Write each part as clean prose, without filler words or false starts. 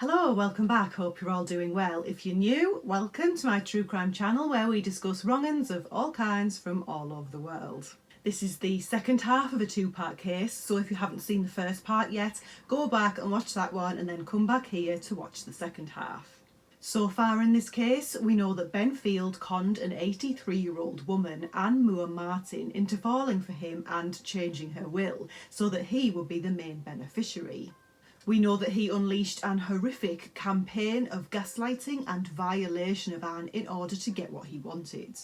Hello, welcome back, hope you're all doing well. If you're new, welcome to my true crime channel where we discuss wrong-uns of all kinds from all over the world. This is the second half of a two-part case, so if you haven't seen the first part yet, go back and watch that one and then come back here to watch the second half. So far in this case, we know that Ben Field conned an 83-year-old woman, Anne Moore Martin, into falling for him and changing her will so that he would be the main beneficiary. We know that he unleashed an horrific campaign of gaslighting and violation of Anne in order to get what he wanted.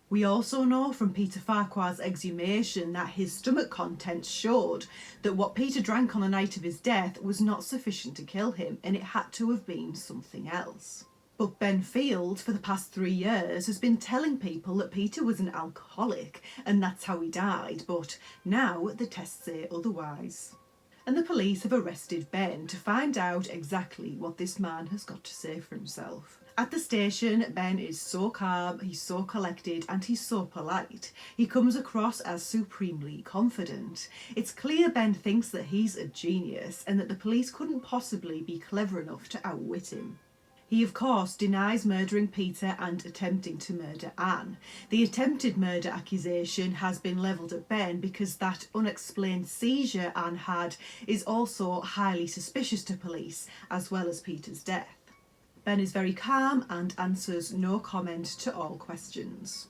We also know from Peter Farquhar's exhumation that his stomach contents showed that what Peter drank on the night of his death was not sufficient to kill him, and it had to have been something else. But Ben Field, for the past 3 years, has been telling people that Peter was an alcoholic and that's how he died, but now the tests say otherwise. And the police have arrested Ben to find out exactly what this man has got to say for himself. At the station, Ben is so calm, he's so collected, and he's so polite. He comes across as supremely confident. It's clear Ben thinks that he's a genius and that the police couldn't possibly be clever enough to outwit him. He, of course, denies murdering Peter and attempting to murder Anne. The attempted murder accusation has been levelled at Ben because that unexplained seizure Anne had is also highly suspicious to police, as well as Peter's death. Ben is very calm and answers no comment to all questions.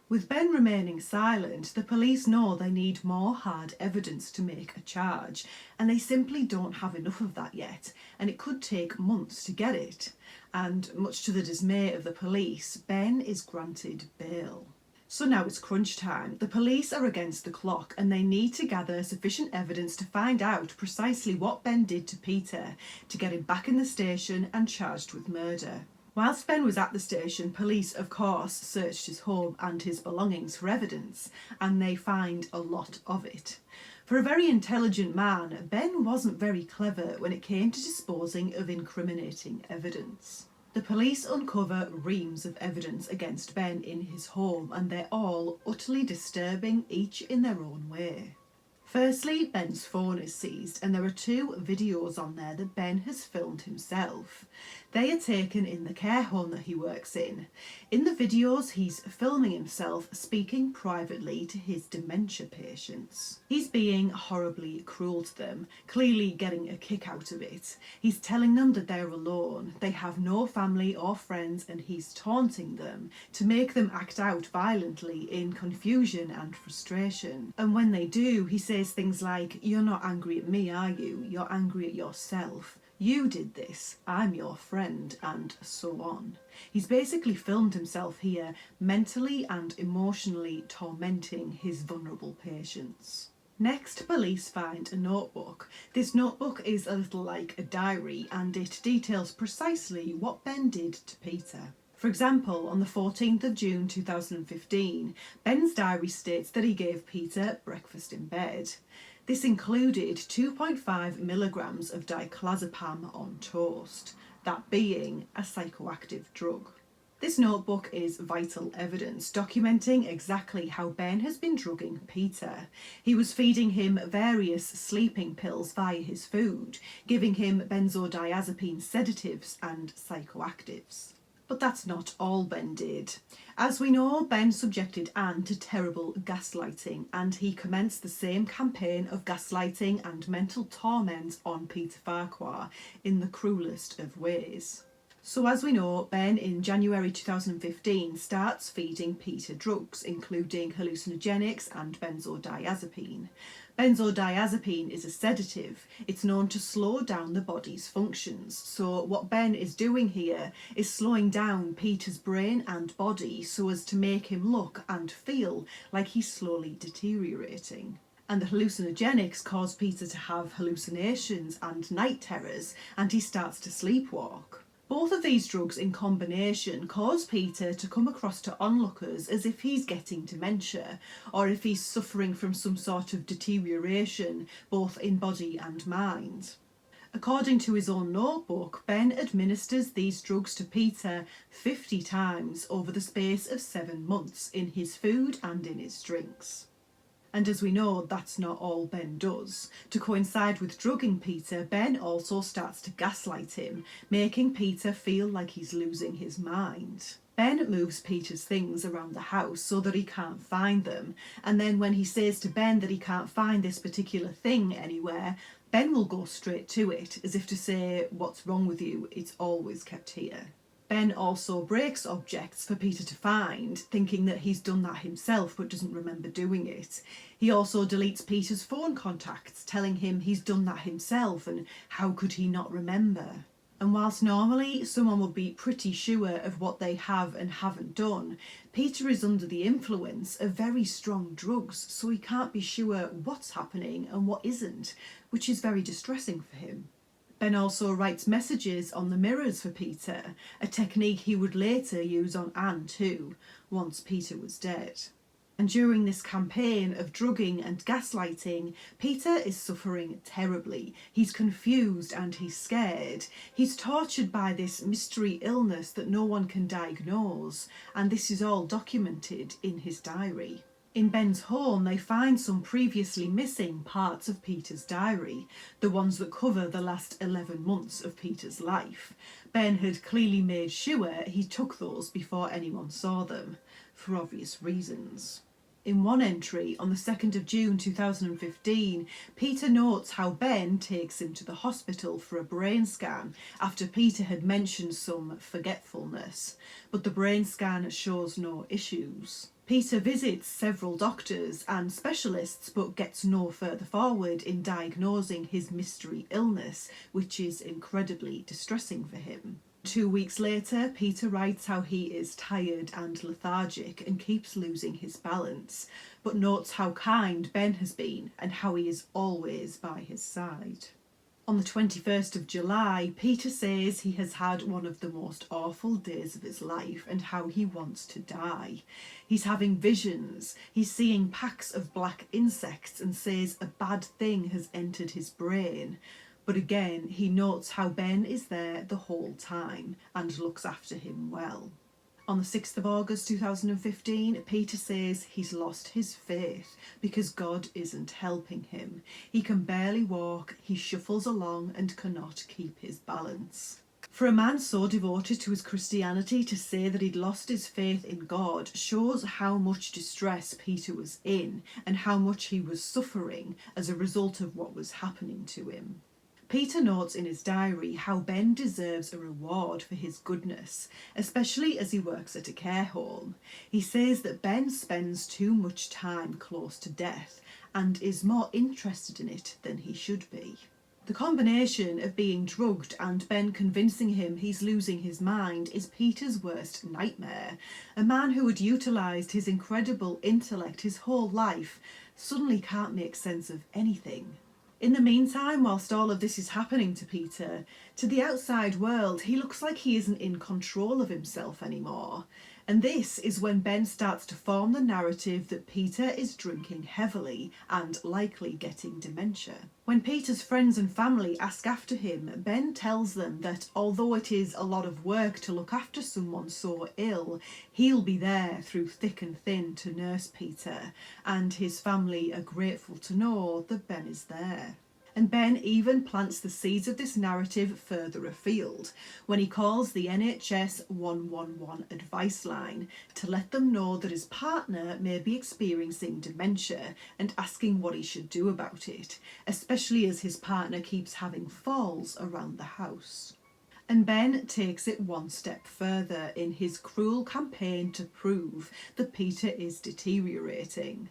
With Ben remaining silent, the police know they need more hard evidence to make a charge, and they simply don't have enough of that yet, and it could take months to get it. And much to the dismay of the police, Ben is granted bail. So now it's crunch time. The police are against the clock and they need to gather sufficient evidence to find out precisely what Ben did to Peter to get him back in the station and charged with murder. Whilst Ben was at the station, police, of course, searched his home and his belongings for evidence, and they find a lot of it. For a very intelligent man, Ben wasn't very clever when it came to disposing of incriminating evidence. The police uncover reams of evidence against Ben in his home, and they're all utterly disturbing, each in their own way. Firstly, Ben's phone is seized, and there are 2 videos on there that Ben has filmed himself. They are taken in the care home that he works in. In the videos, he's filming himself speaking privately to his dementia patients. He's being horribly cruel to them, clearly getting a kick out of it. He's telling them that they're alone, they have no family or friends, and he's taunting them to make them act out violently in confusion and frustration. And when they do, he says things like, "You're not angry at me, are you? You're angry at yourself. You did this, I'm your friend," and so on. He's basically filmed himself here, mentally and emotionally tormenting his vulnerable patients. Next, police find a notebook. This notebook is a little like a diary, and it details precisely what Ben did to Peter. For example, on the 14th of June 2015, Ben's diary states that he gave Peter breakfast in bed. This included 2.5 milligrams of diclazepam on toast, that being a psychoactive drug. This notebook is vital evidence documenting exactly how Ben has been drugging Peter. He was feeding him various sleeping pills via his food, giving him benzodiazepine sedatives and psychoactives. But that's not all Ben did. As we know, Ben subjected Anne to terrible gaslighting, and he commenced the same campaign of gaslighting and mental torment on Peter Farquhar in the cruelest of ways. So as we know, Ben in January 2015 starts feeding Peter drugs, including hallucinogenics and benzodiazepine. Benzodiazepine is a sedative. It's known to slow down the body's functions. So what Ben is doing here is slowing down Peter's brain and body so as to make him look and feel like he's slowly deteriorating. And the hallucinogenics cause Peter to have hallucinations and night terrors, and he starts to sleepwalk. Both of these drugs in combination cause Peter to come across to onlookers as if he's getting dementia, or if he's suffering from some sort of deterioration, both in body and mind. According to his own notebook, Ben administers these drugs to Peter 50 times over the space of 7 months in his food and in his drinks. And as we know, that's not all Ben does. To coincide with drugging Peter, Ben also starts to gaslight him, making Peter feel like he's losing his mind. Ben moves Peter's things around the house so that he can't find them, and then when he says to Ben that he can't find this particular thing anywhere, Ben will go straight to it, as if to say, "What's wrong with you? It's always kept here." Ben also breaks objects for Peter to find, thinking that he's done that himself but doesn't remember doing it. He also deletes Peter's phone contacts, telling him he's done that himself and how could he not remember. And whilst normally someone would be pretty sure of what they have and haven't done, Peter is under the influence of very strong drugs, so he can't be sure what's happening and what isn't, which is very distressing for him. Ben also writes messages on the mirrors for Peter, a technique he would later use on Anne too, once Peter was dead. And during this campaign of drugging and gaslighting, Peter is suffering terribly. He's confused and he's scared. He's tortured by this mystery illness that no one can diagnose, and this is all documented in his diary. In Ben's home, they find some previously missing parts of Peter's diary, the ones that cover the last 11 months of Peter's life. Ben had clearly made sure he took those before anyone saw them, for obvious reasons. In one entry, on the 2nd of June 2015, Peter notes how Ben takes him to the hospital for a brain scan after Peter had mentioned some forgetfulness, but the brain scan shows no issues. Peter visits several doctors and specialists but gets no further forward in diagnosing his mystery illness, which is incredibly distressing for him. 2 weeks later, Peter writes how he is tired and lethargic and keeps losing his balance, but notes how kind Ben has been and how he is always by his side. On the 21st of July, Peter says he has had one of the most awful days of his life and how he wants to die. He's having visions, he's seeing packs of black insects and says a bad thing has entered his brain. But again, he notes how Ben is there the whole time and looks after him well. On the 6th of August 2015, Peter says he's lost his faith because God isn't helping him. He can barely walk, he shuffles along and cannot keep his balance. For a man so devoted to his Christianity to say that he'd lost his faith in God shows how much distress Peter was in and how much he was suffering as a result of what was happening to him. Peter notes in his diary how Ben deserves a reward for his goodness, especially as he works at a care home. He says that Ben spends too much time close to death and is more interested in it than he should be. The combination of being drugged and Ben convincing him he's losing his mind is Peter's worst nightmare. A man who had utilised his incredible intellect his whole life suddenly can't make sense of anything. In the meantime, whilst all of this is happening to Peter, to the outside world, he looks like he isn't in control of himself anymore. And this is when Ben starts to form the narrative that Peter is drinking heavily and likely getting dementia. When Peter's friends and family ask after him, Ben tells them that although it is a lot of work to look after someone so ill, he'll be there through thick and thin to nurse Peter, and his family are grateful to know that Ben is there. And Ben even plants the seeds of this narrative further afield when he calls the NHS 111 advice line to let them know that his partner may be experiencing dementia and asking what he should do about it, especially as his partner keeps having falls around the house. And Ben takes it one step further in his cruel campaign to prove that Peter is deteriorating.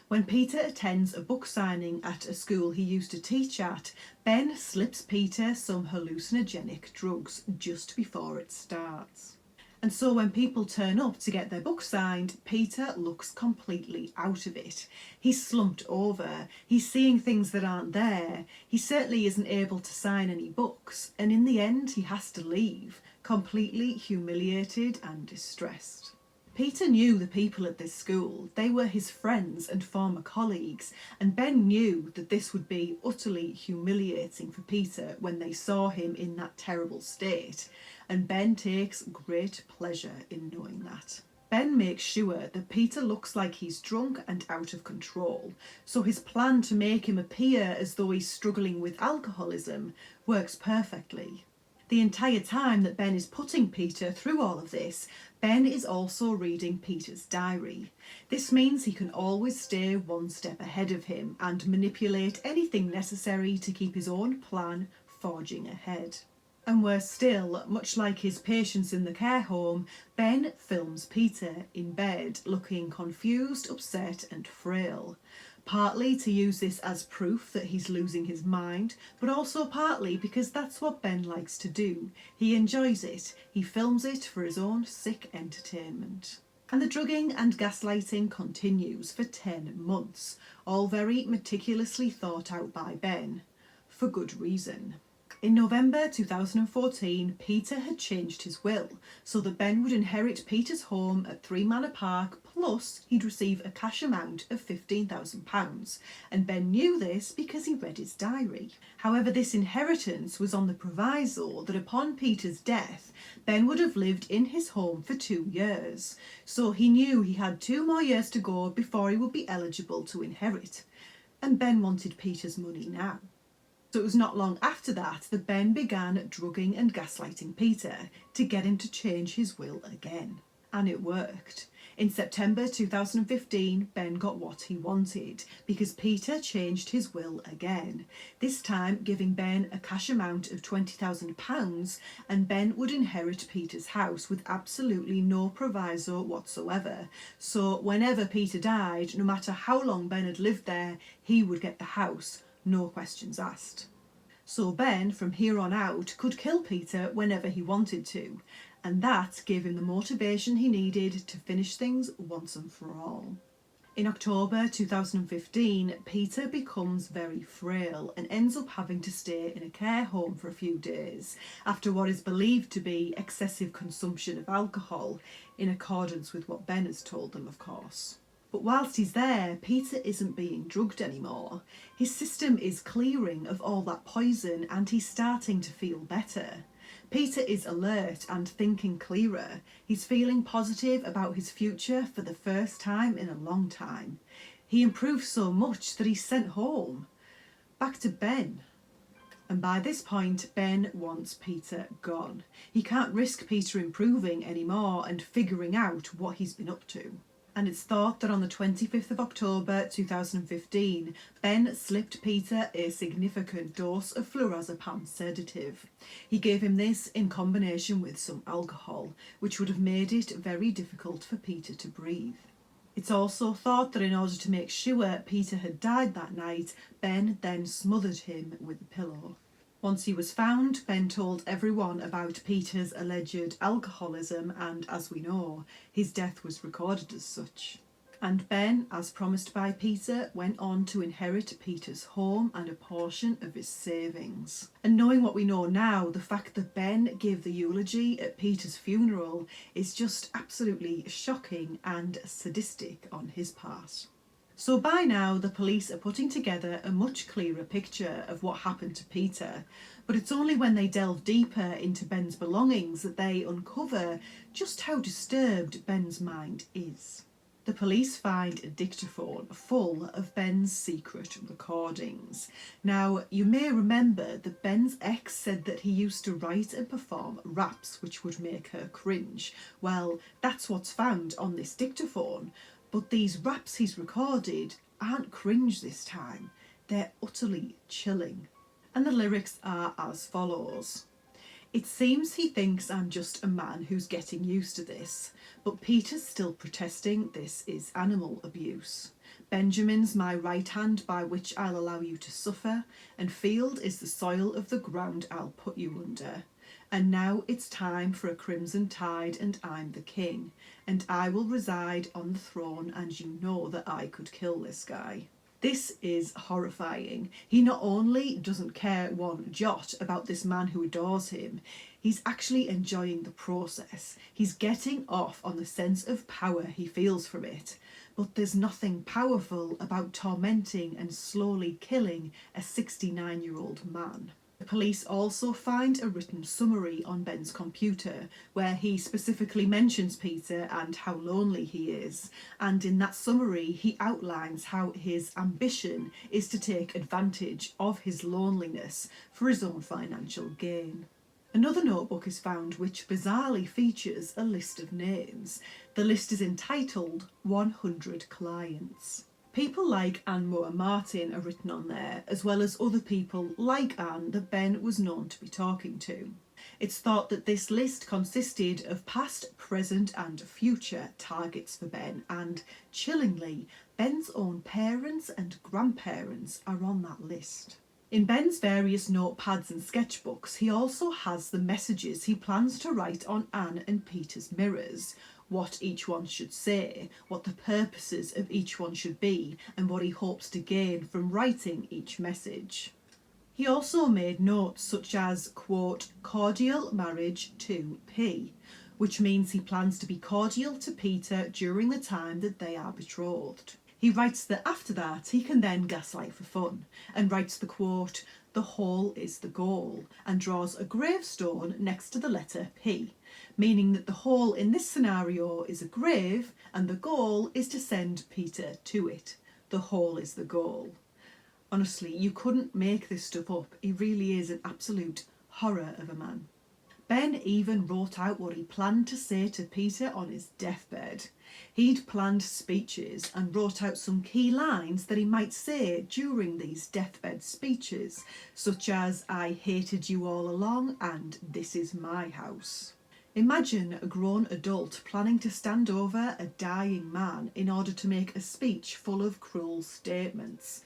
When Peter attends a book signing at a school he used to teach at, Ben slips Peter some hallucinogenic drugs just before it starts. And so when people turn up to get their book signed, Peter looks completely out of it. He's slumped over, he's seeing things that aren't there, he certainly isn't able to sign any books, and in the end he has to leave, completely humiliated and distressed. Peter knew the people at this school. They were his friends and former colleagues, and Ben knew that this would be utterly humiliating for Peter when they saw him in that terrible state, and Ben takes great pleasure in knowing that. Ben makes sure that Peter looks like he's drunk and out of control, so his plan to make him appear as though he's struggling with alcoholism works perfectly. The entire time that Ben is putting Peter through all of this, Ben is also reading Peter's diary. This means he can always stay one step ahead of him and manipulate anything necessary to keep his own plan forging ahead. And worse still, much like his patients in the care home, Ben films Peter in bed looking confused, upset and frail. Partly to use this as proof that he's losing his mind, but also partly because that's what Ben likes to do. He enjoys it. He films it for his own sick entertainment. And the drugging and gaslighting continues for 10 months, all very meticulously thought out by Ben, for good reason. In November 2014, Peter had changed his will so that Ben would inherit Peter's home at 3 Manor Park, plus he'd receive a cash amount of £15,000, and Ben knew this because he read his diary. However, this inheritance was on the proviso that upon Peter's death, Ben would have lived in his home for 2 years, so he knew he had 2 more years to go before he would be eligible to inherit, and Ben wanted Peter's money now. So it was not long after that Ben began drugging and gaslighting Peter to get him to change his will again. And it worked. In September 2015, Ben got what he wanted because Peter changed his will again, this time giving Ben a cash amount of £20,000, and Ben would inherit Peter's house with absolutely no proviso whatsoever. So whenever Peter died, no matter how long Ben had lived there, he would get the house. No questions asked. So Ben, from here on out, could kill Peter whenever he wanted to, and that gave him the motivation he needed to finish things once and for all. In October 2015, Peter becomes very frail and ends up having to stay in a care home for a few days after what is believed to be excessive consumption of alcohol, in accordance with what Ben has told them, of course. But whilst he's there, Peter isn't being drugged anymore. His system is clearing of all that poison and he's starting to feel better. Peter is alert and thinking clearer. He's feeling positive about his future for the first time in a long time. He improved so much that he's sent home, back to Ben. And by this point, Ben wants Peter gone. He can't risk Peter improving anymore and figuring out what he's been up to. And it's thought that on the 25th of October 2015, Ben slipped Peter a significant dose of flurazepam sedative. He gave him this in combination with some alcohol, which would have made it very difficult for Peter to breathe. It's also thought that in order to make sure Peter had died that night, Ben then smothered him with a pillow. Once he was found, Ben told everyone about Peter's alleged alcoholism, and as we know, his death was recorded as such. And Ben, as promised by Peter, went on to inherit Peter's home and a portion of his savings. And knowing what we know now, the fact that Ben gave the eulogy at Peter's funeral is just absolutely shocking and sadistic on his part. So by now the police are putting together a much clearer picture of what happened to Peter, but it's only when they delve deeper into Ben's belongings that they uncover just how disturbed Ben's mind is. The police find a dictaphone full of Ben's secret recordings. Now, you may remember that Ben's ex said that he used to write and perform raps which would make her cringe. Well, that's what's found on this dictaphone. But these raps he's recorded aren't cringe this time. They're utterly chilling. And the lyrics are as follows. It seems he thinks I'm just a man who's getting used to this, but Peter's still protesting this is animal abuse. Benjamin's my right hand by which I'll allow you to suffer, and field is the soil of the ground I'll put you under. And now it's time for a crimson tide, and I'm the king, and I will reside on the throne, and you know that I could kill this guy. This is horrifying. He not only doesn't care one jot about this man who adores him, he's actually enjoying the process. He's getting off on the sense of power he feels from it. But there's nothing powerful about tormenting and slowly killing a 69-year-old man. The police also find a written summary on Ben's computer where he specifically mentions Peter and how lonely he is, and in that summary he outlines how his ambition is to take advantage of his loneliness for his own financial gain. Another notebook is found which bizarrely features a list of names. The list is entitled 100 Clients. People like Anne Moore Martin are written on there, as well as other people like Anne that Ben was known to be talking to. It's thought that this list consisted of past, present and future targets for Ben, and, chillingly, Ben's own parents and grandparents are on that list. In Ben's various notepads and sketchbooks, he also has the messages he plans to write on Anne and Peter's mirrors, what each one should say, what the purposes of each one should be, and what he hopes to gain from writing each message. He also made notes such as, quote, cordial marriage to P, which means he plans to be cordial to Peter during the time that they are betrothed. He writes that after that he can then gaslight for fun, and writes the quote, the whole is the goal, and draws a gravestone next to the letter P, meaning that the hole in this scenario is a grave and the goal is to send Peter to it. The hole is the goal. Honestly, you couldn't make this stuff up. He really is an absolute horror of a man. Ben even wrote out what he planned to say to Peter on his deathbed. He'd planned speeches and wrote out some key lines that he might say during these deathbed speeches, such as, I hated you all along and this is my house. Imagine a grown adult planning to stand over a dying man in order to make a speech full of cruel statements.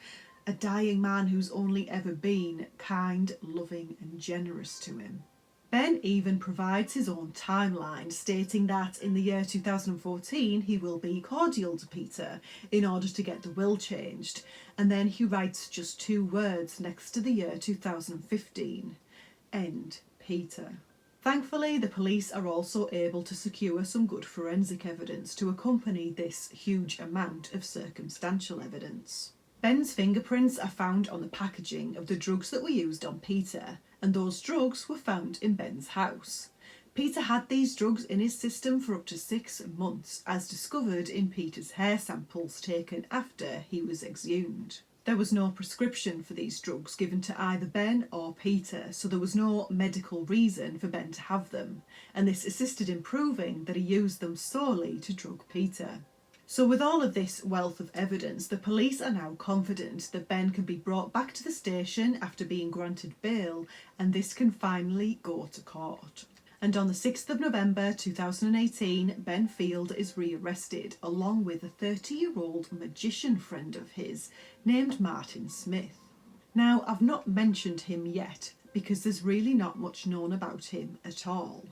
A dying man who's only ever been kind, loving and generous to him. Ben even provides his own timeline, stating that in the year 2014 he will be cordial to Peter in order to get the will changed, and then he writes just 2 words next to the year 2015, end Peter. Thankfully, the police are also able to secure some good forensic evidence to accompany this huge amount of circumstantial evidence. Ben's fingerprints are found on the packaging of the drugs that were used on Peter, and those drugs were found in Ben's house. Peter had these drugs in his system for up to 6 months, as discovered in Peter's hair samples taken after he was exhumed. There was no prescription for these drugs given to either Ben or Peter, so there was no medical reason for Ben to have them, and this assisted in proving that he used them solely to drug Peter. So with all of this wealth of evidence, the police are now confident that Ben can be brought back to the station after being granted bail, and this can finally go to court. And on the 6th of November 2018, Ben Field is rearrested, along with a 30-year-old magician friend of his named Martin Smith. Now, I've not mentioned him yet, because there's really not much known about him at all.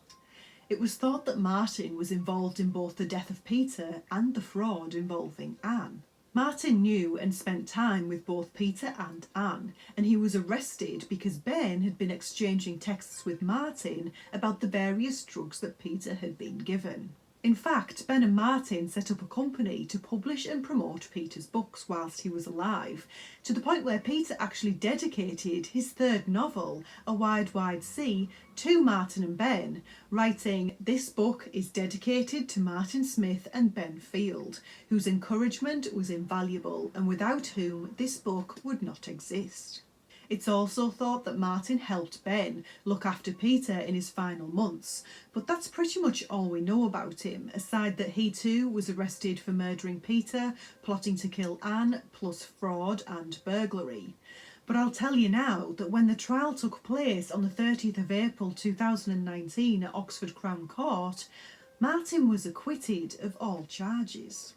It was thought that Martin was involved in both the death of Peter and the fraud involving Anne. Martin knew and spent time with both Peter and Anne, and he was arrested because Ben had been exchanging texts with Martin about the various drugs that Peter had been given. In fact, Ben and Martin set up a company to publish and promote Peter's books whilst he was alive, to the point where Peter actually dedicated his 3rd novel, A Wide, Wide Sea, to Martin and Ben, writing, "This book is dedicated to Martin Smith and Ben Field, whose encouragement was invaluable and without whom this book would not exist." It's also thought that Martin helped Ben look after Peter in his final months, but that's pretty much all we know about him, aside that he too was arrested for murdering Peter, plotting to kill Anne, plus fraud and burglary. But I'll tell you now that when the trial took place on the 30th of April 2019 at Oxford Crown Court, Martin was acquitted of all charges.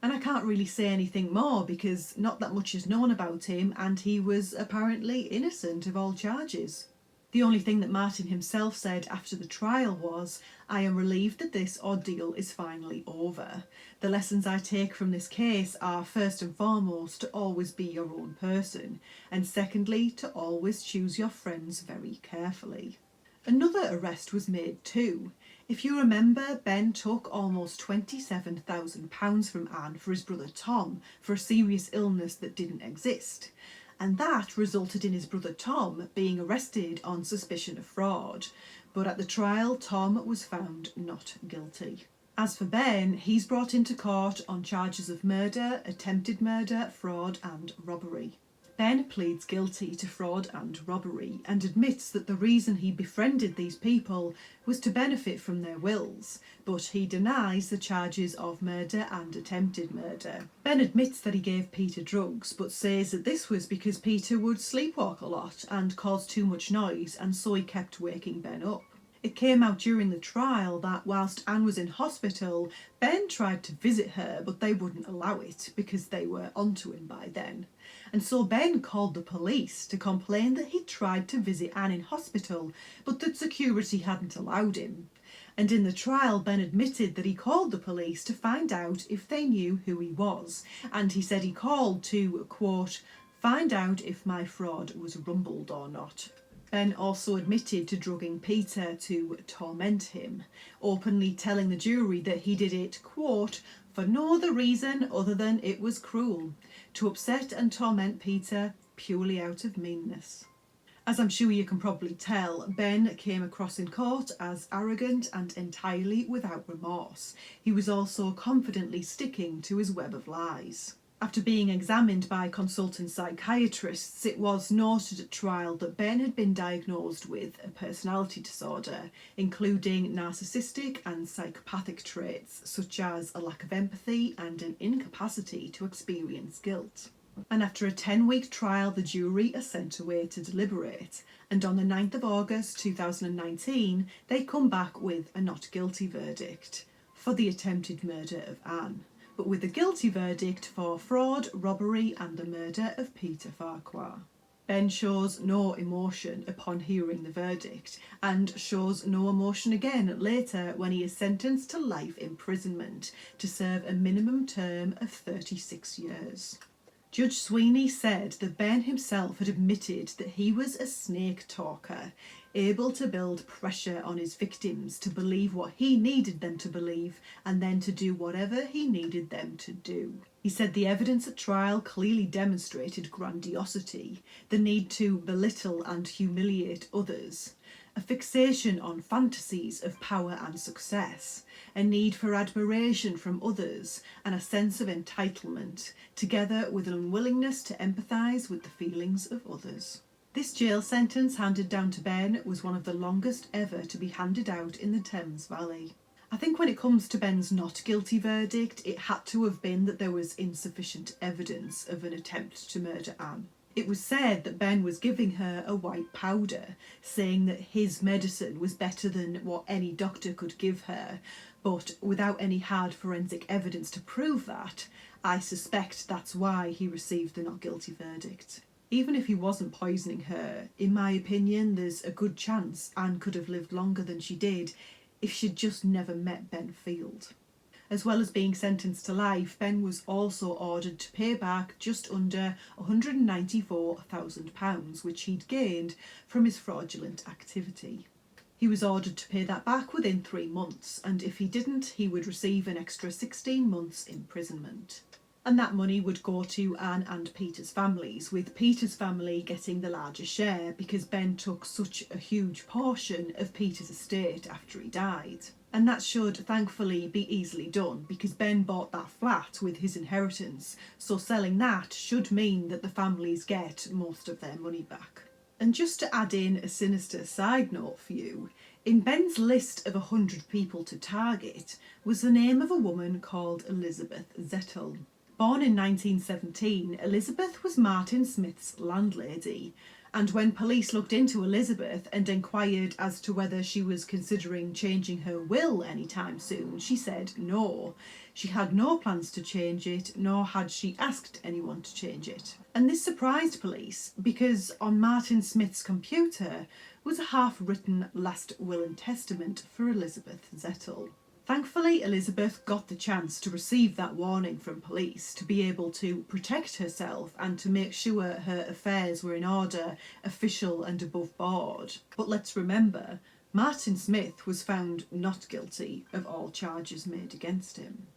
And I can't really say anything more because not that much is known about him, and he was apparently innocent of all charges. The only thing that Martin himself said after the trial was, "I am relieved that this ordeal is finally over. The lessons I take from this case are, first and foremost, to always be your own person, and secondly, to always choose your friends very carefully." Another arrest was made too. If you remember, Ben took almost £27,000 from Anne for his brother Tom for a serious illness that didn't exist. and that resulted in his brother Tom being arrested on suspicion of fraud. But at the trial, Tom was found not guilty. As for Ben, he's brought into court on charges of murder, attempted murder, fraud and robbery. Ben pleads guilty to fraud and robbery and admits that the reason he befriended these people was to benefit from their wills, but he denies the charges of murder and attempted murder. Ben admits that he gave Peter drugs, but says that this was because Peter would sleepwalk a lot and cause too much noise, and so he kept waking Ben up. It came out during the trial that whilst Anne was in hospital, Ben tried to visit her, but they wouldn't allow it because they were onto him by then. And so Ben called the police to complain that he'd tried to visit Anne in hospital, but that security hadn't allowed him. And in the trial, Ben admitted that he called the police to find out if they knew who he was. And he said he called to, quote, find out if my fraud was rumbled or not. Ben also admitted to drugging Peter to torment him, openly telling the jury that he did it, quote, for no other reason other than it was cruel, to upset and torment Peter purely out of meanness. As I'm sure you can probably tell, Ben came across in court as arrogant and entirely without remorse. He was also confidently sticking to his web of lies. After being examined by consultant psychiatrists, it was noted at trial that Ben had been diagnosed with a personality disorder, including narcissistic and psychopathic traits, such as a lack of empathy and an incapacity to experience guilt. And after a 10-week trial, the jury are sent away to deliberate, and on the 9th of August 2019, they come back with a not guilty verdict for the attempted murder of Anne, but with a guilty verdict for fraud, robbery and the murder of Peter Farquhar. Ben shows no emotion upon hearing the verdict, and shows no emotion again later when he is sentenced to life imprisonment to serve a minimum term of 36 years. Judge Sweeney said that Ben himself had admitted that he was a snake talker, able to build pressure on his victims to believe what he needed them to believe and then to do whatever he needed them to do. He said the evidence at trial clearly demonstrated grandiosity, the need to belittle and humiliate others, a fixation on fantasies of power and success, a need for admiration from others and a sense of entitlement, together with an unwillingness to empathise with the feelings of others. This jail sentence handed down to Ben was one of the longest ever to be handed out in the Thames Valley. I think when it comes to Ben's not guilty verdict, it had to have been that there was insufficient evidence of an attempt to murder Anne. It was said that Ben was giving her a white powder, saying that his medicine was better than what any doctor could give her, but without any hard forensic evidence to prove that, I suspect that's why he received the not guilty verdict. Even if he wasn't poisoning her, in my opinion, there's a good chance Anne could have lived longer than she did if she'd just never met Ben Field. As well as being sentenced to life, Ben was also ordered to pay back just under £194,000, which he'd gained from his fraudulent activity. He was ordered to pay that back within 3 months, and if he didn't, he would receive an extra 16 months imprisonment. And that money would go to Anne and Peter's families, with Peter's family getting the larger share because Ben took such a huge portion of Peter's estate after he died. And that should thankfully be easily done because Ben bought that flat with his inheritance, so selling that should mean that the families get most of their money back. And just to add in a sinister side note for you, in Ben's list of 100 people to target was the name of a woman called Elizabeth Zettel. Born in 1917, Elizabeth was Martin Smith's landlady, and when police looked into Elizabeth and inquired as to whether she was considering changing her will anytime soon, she said no. She had no plans to change it, nor had she asked anyone to change it. And this surprised police because on Martin Smith's computer was a half-written last will and testament for Elizabeth Zettel. Thankfully, Elizabeth got the chance to receive that warning from police to be able to protect herself and to make sure her affairs were in order, official and above board. But let's remember, Martin Smith was found not guilty of all charges made against him.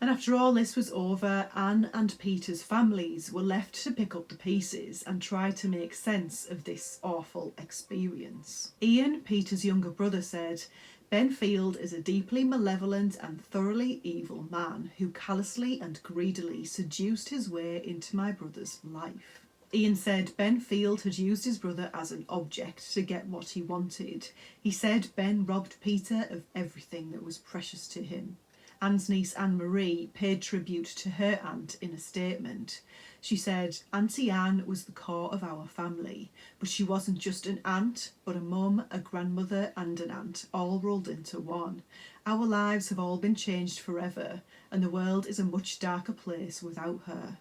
And after all this was over, Anne and Peter's families were left to pick up the pieces and try to make sense of this awful experience. Ian, Peter's younger brother, said, "Ben Field is a deeply malevolent and thoroughly evil man who callously and greedily seduced his way into my brother's life." Ian said Ben Field had used his brother as an object to get what he wanted. He said Ben robbed Peter of everything that was precious to him. Anne's niece Anne-Marie paid tribute to her aunt in a statement. She said, "Auntie Anne was the core of our family, but she wasn't just an aunt, but a mum, a grandmother and an aunt, all rolled into one. Our lives have all been changed forever, and the world is a much darker place without her."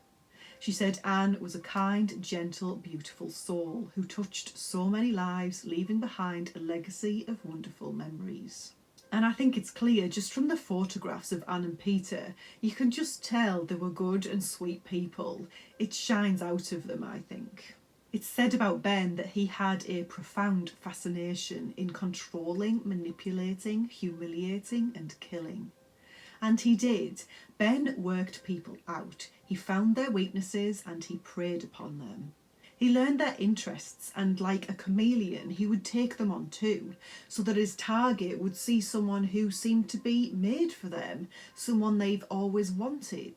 She said Anne was a kind, gentle, beautiful soul who touched so many lives, leaving behind a legacy of wonderful memories. And I think it's clear just from the photographs of Anne and Peter, you can just tell they were good and sweet people. It shines out of them, I think. It's said about Ben that he had a profound fascination in controlling, manipulating, humiliating and killing. And he did. Ben worked people out. He found their weaknesses and he preyed upon them. He learned their interests and, like a chameleon, he would take them on too, so that his target would see someone who seemed to be made for them, someone they've always wanted.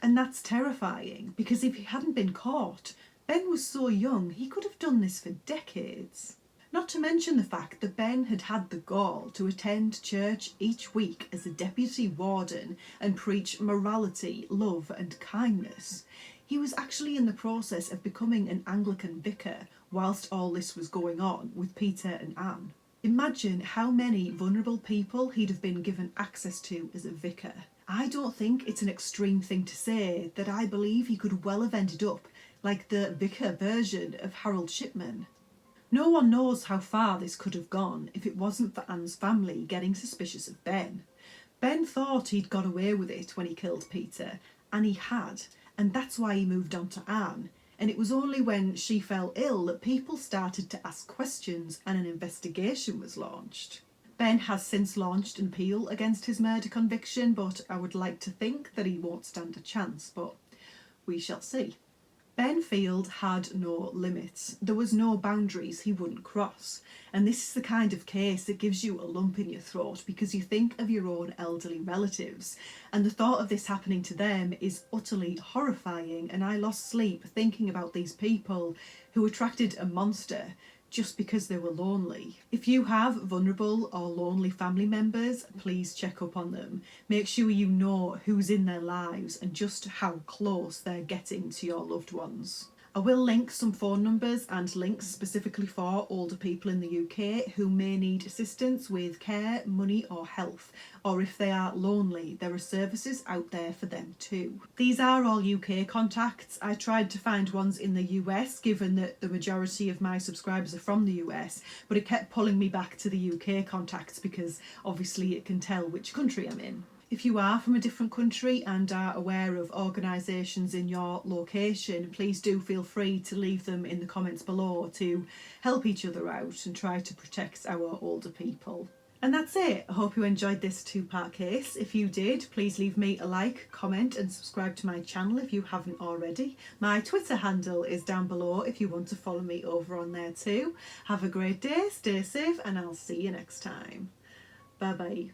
And that's terrifying, because if he hadn't been caught, Ben was so young he could have done this for decades. Not to mention the fact that Ben had had the gall to attend church each week as a deputy warden and preach morality, love and kindness. He was actually in the process of becoming an Anglican vicar whilst all this was going on with Peter and Anne. Imagine how many vulnerable people he'd have been given access to as a vicar. I don't think it's an extreme thing to say that I believe he could well have ended up like the vicar version of Harold Shipman. No one knows how far this could have gone if it wasn't for Anne's family getting suspicious of Ben. Ben thought he'd got away with it when he killed Peter, and he had, and that's why he moved on to Anne. And it was only when she fell ill that people started to ask questions and an investigation was launched. Ben has since launched an appeal against his murder conviction, but I would like to think that he won't stand a chance, but we shall see. Ben Field had no limits. There was no boundaries he wouldn't cross. And this is the kind of case that gives you a lump in your throat because you think of your own elderly relatives. And the thought of this happening to them is utterly horrifying. And I lost sleep thinking about these people who attracted a monster just because they were lonely. If you have vulnerable or lonely family members, please check up on them. Make sure you know who's in their lives and just how close they're getting to your loved ones. I will link some phone numbers and links specifically for older people in the UK who may need assistance with care, money or health, or if they are lonely, there are services out there for them too. These are all UK contacts. I tried to find ones in the US given that the majority of my subscribers are from the US, but it kept pulling me back to the UK contacts because obviously it can tell which country I'm in. If you are from a different country and are aware of organisations in your location, please do feel free to leave them in the comments below to help each other out and try to protect our older people. And that's it. I hope you enjoyed this two-part case. If you did, please leave me a like, comment and subscribe to my channel if you haven't already. My Twitter handle is down below if you want to follow me over on there too. Have a great day, stay safe and I'll see you next time. Bye bye.